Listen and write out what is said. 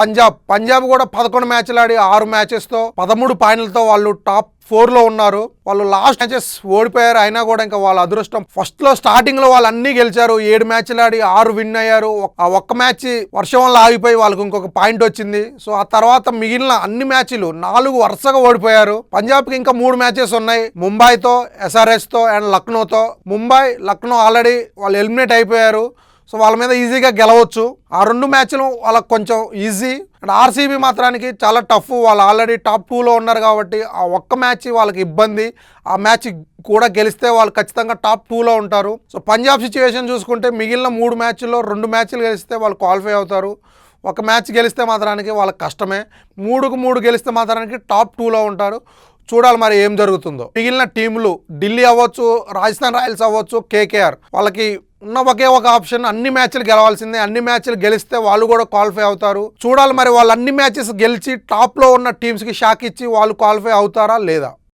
పంజాబ్ కూడా 11 మ్యాచ్లు ఆడి 6 మ్యాచెస్తో 13 పాయింట్లతో వాళ్ళు టాప్ 4లో ఉన్నారు. వాళ్ళు లాస్ట్ మ్యాచెస్ ఓడిపోయారు, అయినా కూడా ఇంకా వాళ్ళ అదృష్టం. ఫస్ట్లో స్టార్టింగ్లో వాళ్ళు అన్నీ గెలిచారు, 7 మ్యాచ్లు ఆడి 6 విన్ అయ్యారు. ఆ ఒక్క మ్యాచ్ వర్షం వల్ల ఆగిపోయి వాళ్ళకు ఇంకొక పాయింట్ వచ్చింది. సో ఆ తర్వాత మిగిలిన అన్ని మ్యాచ్లు 4 వరుసగా ఓడిపోయారు. పంజాబ్కి ఇంకా 3 మ్యాచెస్ ఉన్నాయి, ముంబైతో, SRHతో అండ్ లక్నోతో. ముంబై, లక్నో ఆల్రెడీ వాళ్ళు ఎలిమినేట్ అయిపోయారు. సో వాళ్ళ మీద ఈజీగా గెలవచ్చు. ఆ 2 మ్యాచ్లు వాళ్ళకి కొంచెం ఈజీ. అండ్ ఆర్సీబీ మాత్రానికి చాలా టఫ్. వాళ్ళు ఆల్రెడీ టాప్ 2లో ఉన్నారు కాబట్టి ఆ ఒక్క మ్యాచ్ వాళ్ళకి ఇబ్బంది. ఆ మ్యాచ్ కూడా గెలిస్తే వాళ్ళు ఖచ్చితంగా టాప్ 2లో ఉంటారు. సో పంజాబ్ సిచ్యువేషన్ చూసుకుంటే మిగిలిన 3 మ్యాచ్ల్లో 2 మ్యాచ్లు గెలిస్తే వాళ్ళు క్వాలిఫై అవుతారు. ఒక మ్యాచ్ గెలిస్తే మాత్రానికి వాళ్ళకి కష్టమే. 3కు 3 గెలిస్తే మాత్రానికి టాప్ 2లో ఉంటారు. చూడాలి మరి ఏం జరుగుతుందో. మిగిలిన టీంలు ఢిల్లీ అవ్వచ్చు, రాజస్థాన్ రాయల్స్ అవ్వచ్చు, KKR వాళ్ళకి ఉన్న ఒకే ఒక ఆప్షన్ అన్ని మ్యాచ్లు గెలవాల్సిందే. అన్ని మ్యాచ్లు గెలిస్తే వాళ్ళు కూడా క్వాలిఫై అవుతారు. చూడాలి మరి వాళ్ళు అన్ని మ్యాచెస్ గెలిచి టాప్లో ఉన్న టీమ్స్కి షాక్ ఇచ్చి వాళ్ళు క్వాలిఫై అవుతారా లేదా.